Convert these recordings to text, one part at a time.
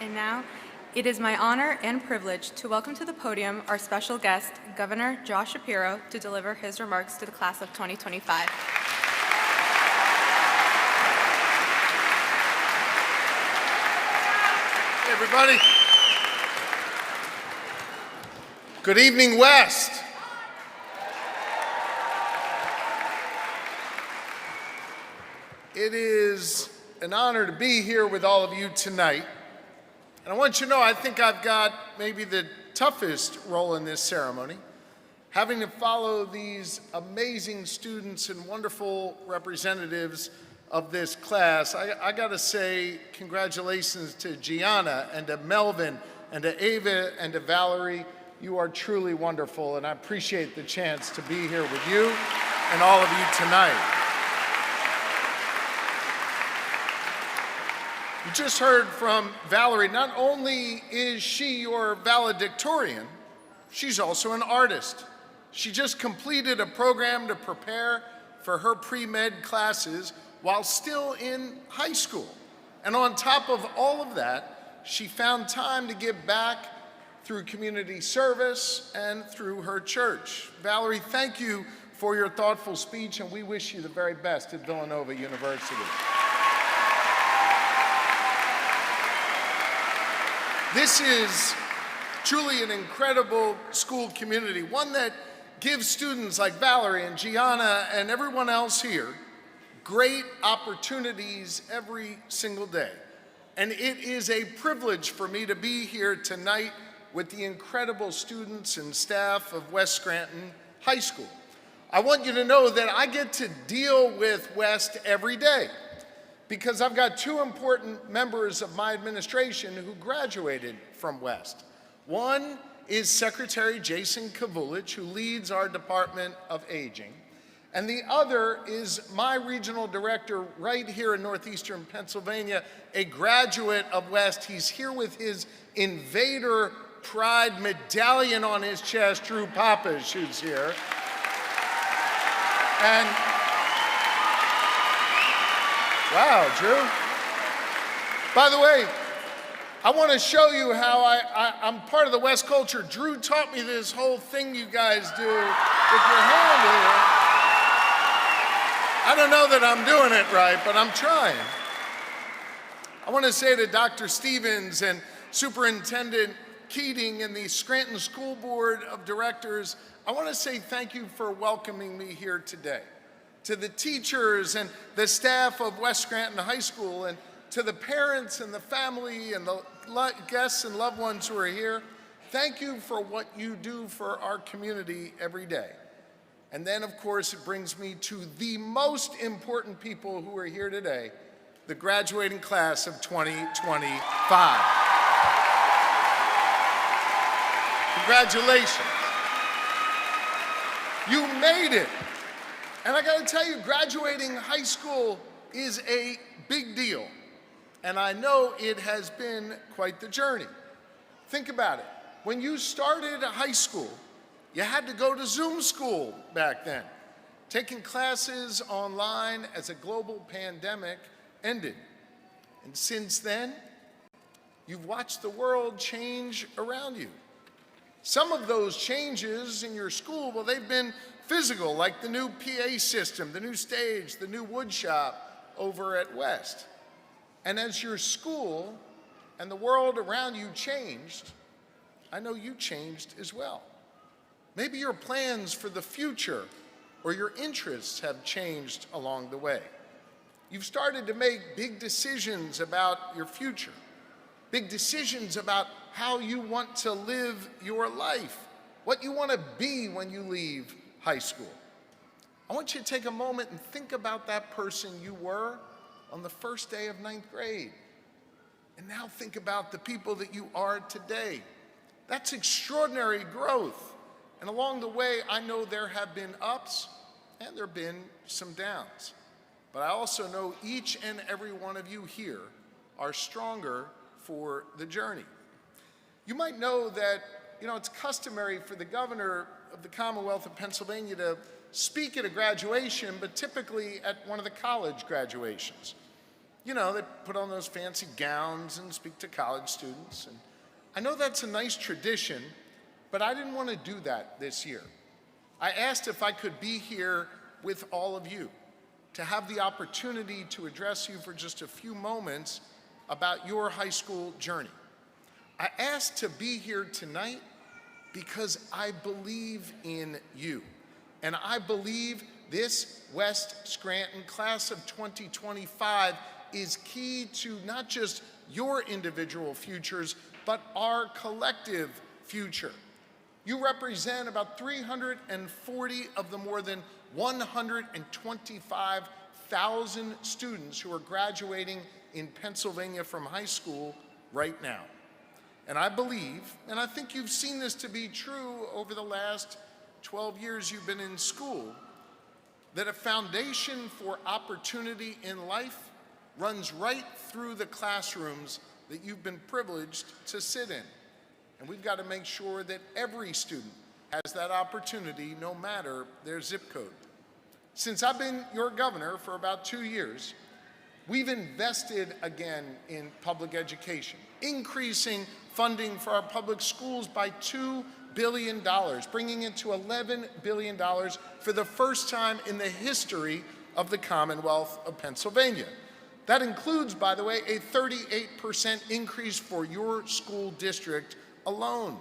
And now, it is my honor and privilege to welcome to the podium our special guest, Governor Josh Shapiro, to deliver his remarks to the class of 2025. Hey, everybody. Good evening, West. It is an honor to be here with all of you tonight. And I want you to know, I think I've got maybe the toughest role in this ceremony, having to follow these amazing students and wonderful representatives of this class. I gotta say congratulations to Gianna and to Melvin and to Ava and to Valerie. You are truly wonderful, and I appreciate the chance to be here with you and all of you tonight. You just heard from Valerie. Not only is she your valedictorian, she's also an artist. She just completed a program to prepare for her pre-med classes while still in high school. And on top of all of that, she found time to give back through community service and through her church. Valerie, thank you for your thoughtful speech, and we wish you the very best at Villanova University. This is truly an incredible school community, one that gives students like Valerie and Gianna and everyone else here great opportunities every single day. And it is a privilege for me to be here tonight with the incredible students and staff of West Scranton High School. I want you to know that I get to deal with West every day, because I've got two important members of my administration who graduated from West. One is Secretary Jason Kavulich, who leads our Department of Aging. And the other is my regional director right here in Northeastern Pennsylvania, a graduate of West. He's here with his Invader Pride medallion on his chest, Drew Papas, who's here. And wow, Drew. By the way, I want to show you how I'm part of the West culture. Drew taught me this whole thing you guys do with your hand here. I don't know that I'm doing it right, but I'm trying. I want to say to Dr. Stevens and Superintendent Keating and the Scranton School Board of Directors, I want to say thank you for welcoming me here today. To the teachers and the staff of West Scranton High School, and to the parents and the family and the guests and loved ones who are here, thank you for what you do for our community every day. And then, of course, it brings me to the most important people who are here today, the graduating class of 2025. Congratulations. You made it. And I gotta tell you, graduating high school is a big deal. And I know it has been quite the journey. Think about it. When you started high school, you had to go to Zoom school back then. Taking classes online as a global pandemic ended. And since then, you've watched the world change around you. Some of those changes in your school, well, they've been physical, like the new PA system, the new stage, the new wood shop over at West. And as your school and the world around you changed, I know you changed as well. Maybe your plans for the future or your interests have changed along the way. You've started to make big decisions about your future, big decisions about how you want to live your life, what you want to be when you leave high school. I want you to take a moment and think about that person you were on the first day of 9th grade. And now think about the people that you are today. That's extraordinary growth. And along the way, I know there have been ups and there have been some downs. But I also know each and every one of you here are stronger for the journey. You might know that, it's customary for the governor of the Commonwealth of Pennsylvania to speak at a graduation, but typically at one of the college graduations. You know, they put on those fancy gowns and speak to college students. And I know that's a nice tradition, but I didn't want to do that this year. I asked if I could be here with all of you, to have the opportunity to address you for just a few moments about your high school journey. I asked to be here tonight because I believe in you. And I believe this West Scranton class of 2025 is key to not just your individual futures, but our collective future. You represent about 340 of the more than 125,000 students who are graduating in Pennsylvania from high school right now. And I believe, and I think you've seen this to be true over the last 12 years you've been in school, that a foundation for opportunity in life runs right through the classrooms that you've been privileged to sit in. And we've got to make sure that every student has that opportunity, no matter their zip code. Since I've been your governor for about 2 years, we've invested again in public education, increasing funding for our public schools by $2 billion, bringing it to $11 billion for the first time in the history of the Commonwealth of Pennsylvania. That includes, by the way, a 38% increase for your school district alone.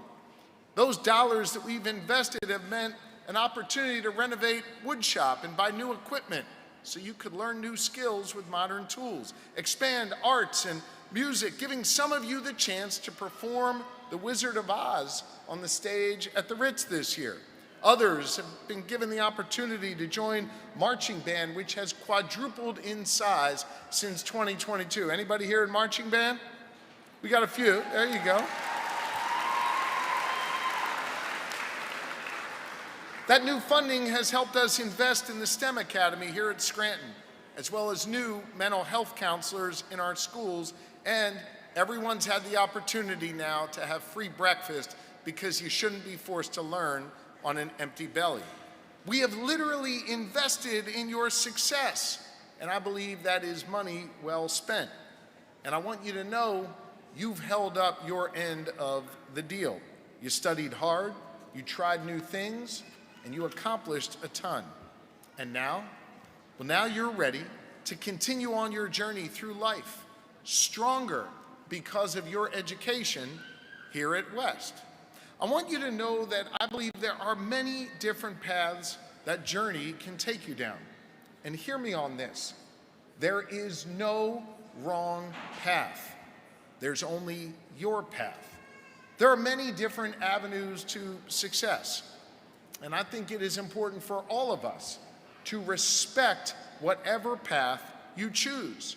Those dollars that we've invested have meant an opportunity to renovate woodshop and buy new equipment so you could learn new skills with modern tools, expand arts and music, giving some of you the chance to perform The Wizard of Oz on the stage at the Ritz this year. Others have been given the opportunity to join marching band, which has quadrupled in size since 2022. Anybody here in marching band? We got a few. There you go. That new funding has helped us invest in the STEM Academy here at Scranton, as well as new mental health counselors in our schools, and everyone's had the opportunity now to have free breakfast because you shouldn't be forced to learn on an empty belly. We have literally invested in your success, and I believe that is money well spent. And I want you to know you've held up your end of the deal. You studied hard, you tried new things, and you accomplished a ton. And now? Well, now you're ready to continue on your journey through life, stronger because of your education here at West. I want you to know that I believe there are many different paths that journey can take you down. And hear me on this. There is no wrong path. There's only your path. There are many different avenues to success. And I think it is important for all of us to respect whatever path you choose.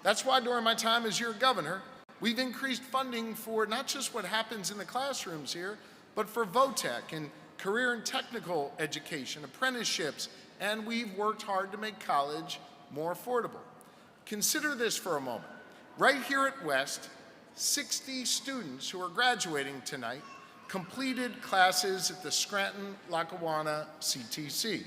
That's why during my time as your governor, we've increased funding for not just what happens in the classrooms here, but for VOTEC and career and technical education, apprenticeships, and we've worked hard to make college more affordable. Consider this for a moment. Right here at West, 60 students who are graduating tonight completed classes at the Scranton-Lackawanna CTC,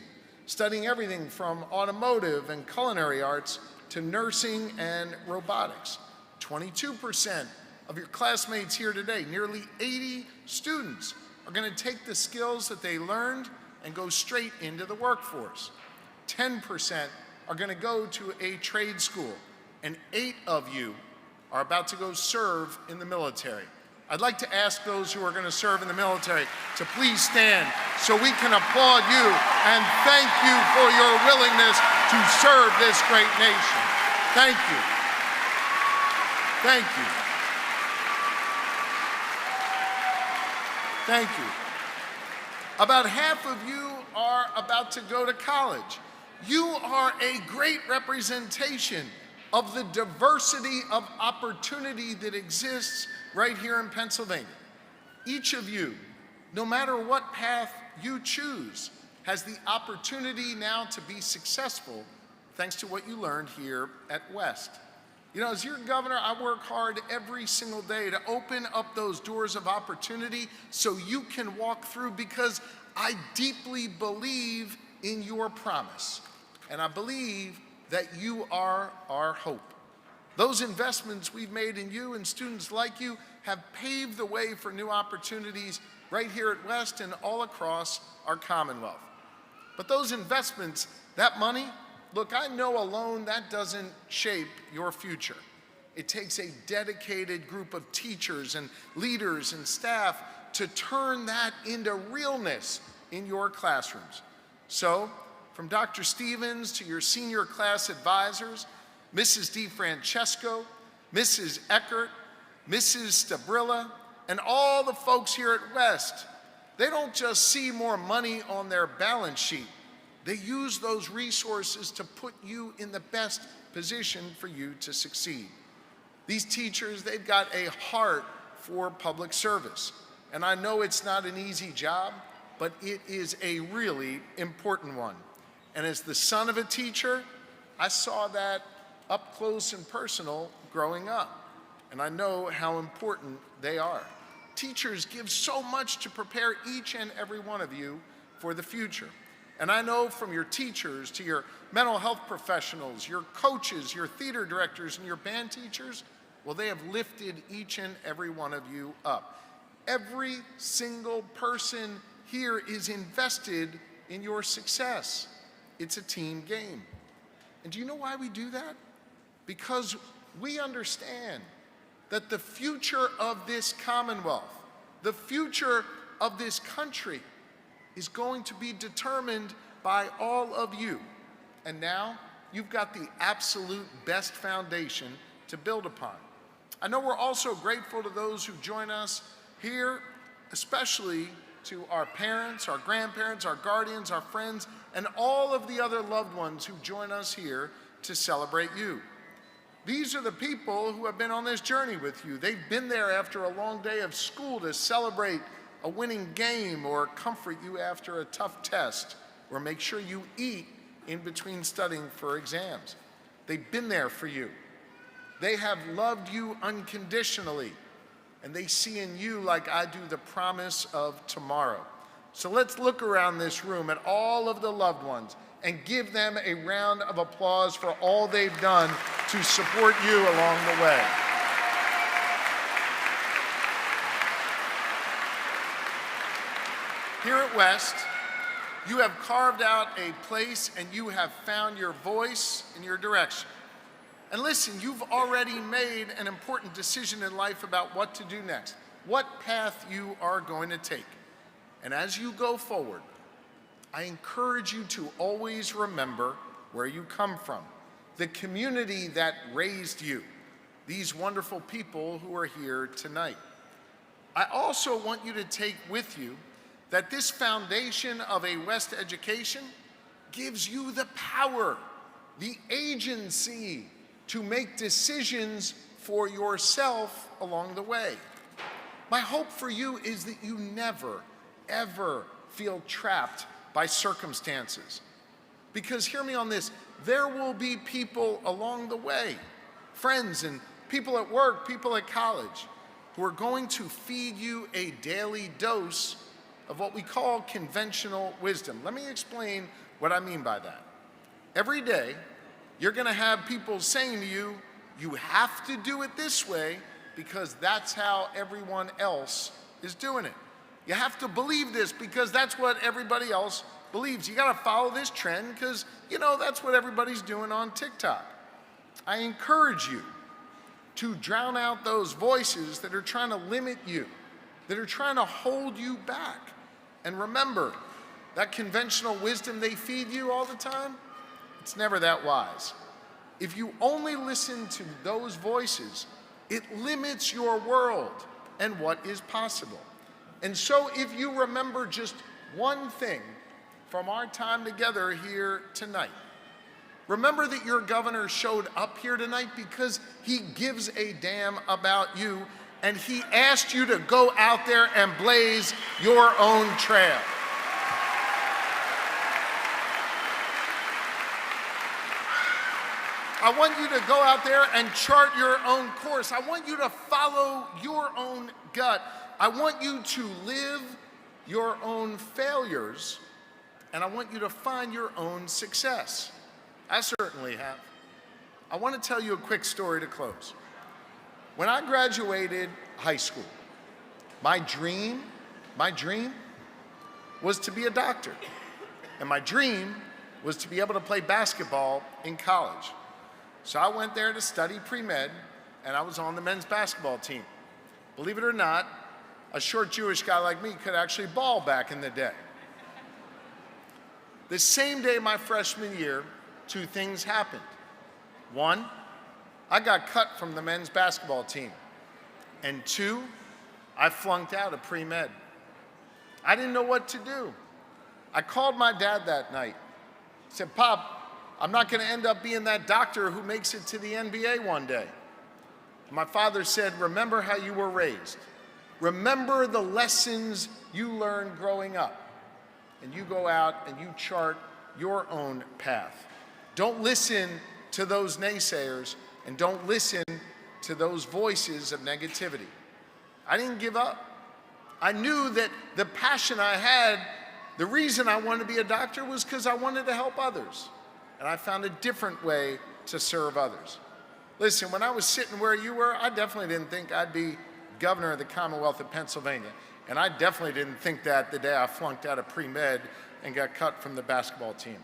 studying everything from automotive and culinary arts to nursing and robotics. 22% of your classmates here today, nearly 80 students, are going to take the skills that they learned and go straight into the workforce. 10% are going to go to a trade school, and 8 of you are about to go serve in the military. I'd like to ask those who are going to serve in the military to please stand so we can applaud you and thank you for your willingness to serve this great nation. Thank you. Thank you. Thank you. About half of you are about to go to college. You are a great representation of the diversity of opportunity that exists right here in Pennsylvania. Each of you, no matter what path you choose, has the opportunity now to be successful thanks to what you learned here at West. You know, as your governor, I work hard every single day to open up those doors of opportunity so you can walk through, because I deeply believe in your promise. And I believe that you are our hope. Those investments we've made in you and students like you have paved the way for new opportunities right here at West and all across our Commonwealth. But those investments, that money, look, I know alone that doesn't shape your future. It takes a dedicated group of teachers and leaders and staff to turn that into realness in your classrooms. So, from Dr. Stevens to your senior class advisors, Mrs. DeFrancesco, Mrs. Eckert, Mrs. Stabrilla, and all the folks here at West, they don't just see more money on their balance sheet. They use those resources to put you in the best position for you to succeed. These teachers, they've got a heart for public service. And I know it's not an easy job, but it is a really important one. And as the son of a teacher, I saw that up close and personal growing up. And I know how important they are. Teachers give so much to prepare each and every one of you for the future. And I know from your teachers to your mental health professionals, your coaches, your theater directors, and your band teachers, well, they have lifted each and every one of you up. Every single person here is invested in your success. It's a team game. And do you know why we do that? Because we understand that the future of this Commonwealth, the future of this country, is going to be determined by all of you. And now, you've got the absolute best foundation to build upon. I know we're also grateful to those who join us here, especially to our parents, our grandparents, our guardians, our friends, and all of the other loved ones who join us here to celebrate you. These are the people who have been on this journey with you. They've been there after a long day of school to celebrate a winning game or comfort you after a tough test or make sure you eat in between studying for exams. They've been there for you. They have loved you unconditionally, and they see in you, like I do, the promise of tomorrow. So let's look around this room at all of the loved ones and give them a round of applause for all they've done to support you along the way. Here at West, you have carved out a place and you have found your voice and your direction. And listen, you've already made an important decision in life about what to do next, what path you are going to take. And as you go forward, I encourage you to always remember where you come from, the community that raised you, these wonderful people who are here tonight. I also want you to take with you that this foundation of a West education gives you the power, the agency to make decisions for yourself along the way. My hope for you is that you never, ever feel trapped by circumstances. Because hear me on this, there will be people along the way, friends and people at work, people at college, who are going to feed you a daily dose of what we call conventional wisdom. Let me explain what I mean by that. Every day, you're going to have people saying to you, you have to do it this way because that's how everyone else is doing it. You have to believe this because that's what everybody else believes. You got to follow this trend because, you know, that's what everybody's doing on TikTok. I encourage you to drown out those voices that are trying to limit you, that are trying to hold you back. And remember, that conventional wisdom they feed you all the time, it's never that wise. If you only listen to those voices, it limits your world and what is possible. And so if you remember just one thing from our time together here tonight, remember that your governor showed up here tonight because he gives a damn about you and he asked you to go out there and blaze your own trail. I want you to go out there and chart your own course. I want you to follow your own gut. I want you to live your own failures, and I want you to find your own success. I certainly have. I want to tell you a quick story to close. When I graduated high school, my dream was to be a doctor. And my dream was to be able to play basketball in college. So I went there to study pre-med, and I was on the men's basketball team. Believe it or not, a short Jewish guy like me could actually ball back in the day. The same day my freshman year, two things happened. One, I got cut from the men's basketball team. And two, I flunked out of pre-med. I didn't know what to do. I called my dad that night. I said, "Pop, I'm not going to end up being that doctor who makes it to the NBA one day." My father said, "Remember how you were raised. Remember the lessons you learned growing up. And you go out and you chart your own path. Don't listen to those naysayers and don't listen to those voices of negativity." I didn't give up. I knew that the passion I had, the reason I wanted to be a doctor was because I wanted to help others. And I found a different way to serve others. Listen, when I was sitting where you were, I definitely didn't think I'd be governor of the Commonwealth of Pennsylvania. And I definitely didn't think that the day I flunked out of pre-med and got cut from the basketball team.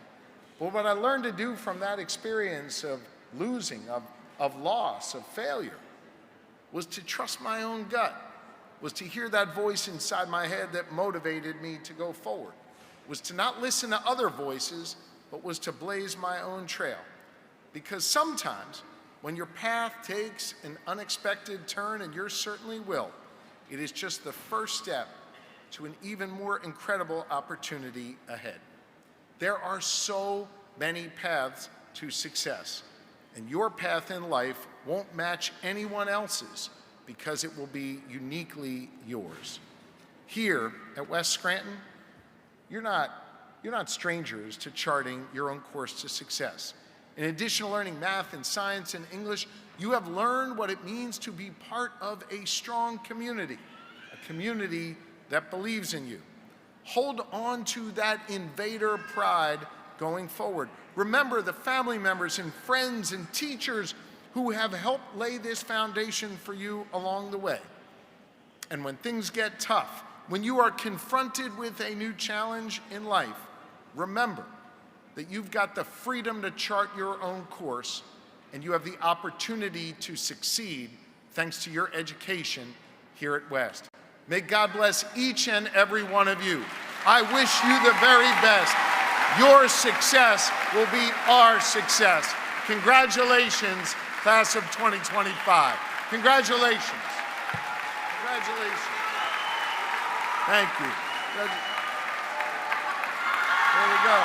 But what I learned to do from that experience of losing, of loss, of failure, was to trust my own gut, was to hear that voice inside my head that motivated me to go forward, was to not listen to other voices, but was to blaze my own trail. Because sometimes, when your path takes an unexpected turn, and yours certainly will, it is just the first step to an even more incredible opportunity ahead. There are so many paths to success, and your path in life won't match anyone else's because it will be uniquely yours. Here at West Scranton, you're not strangers to charting your own course to success. In addition to learning math and science and English, you have learned what it means to be part of a strong community, a community that believes in you. Hold on to that invader pride going forward. Remember the family members and friends and teachers who have helped lay this foundation for you along the way. And when things get tough, when you are confronted with a new challenge in life, remember that you've got the freedom to chart your own course, and you have the opportunity to succeed thanks to your education here at West. May God bless each and every one of you. I wish you the very best. Your success will be our success. Congratulations, class of 2025. Congratulations. Congratulations. Thank you. There we go.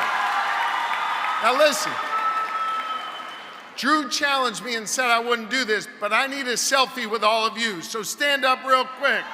Now listen, Drew challenged me and said I wouldn't do this, but I need a selfie with all of you, so stand up real quick.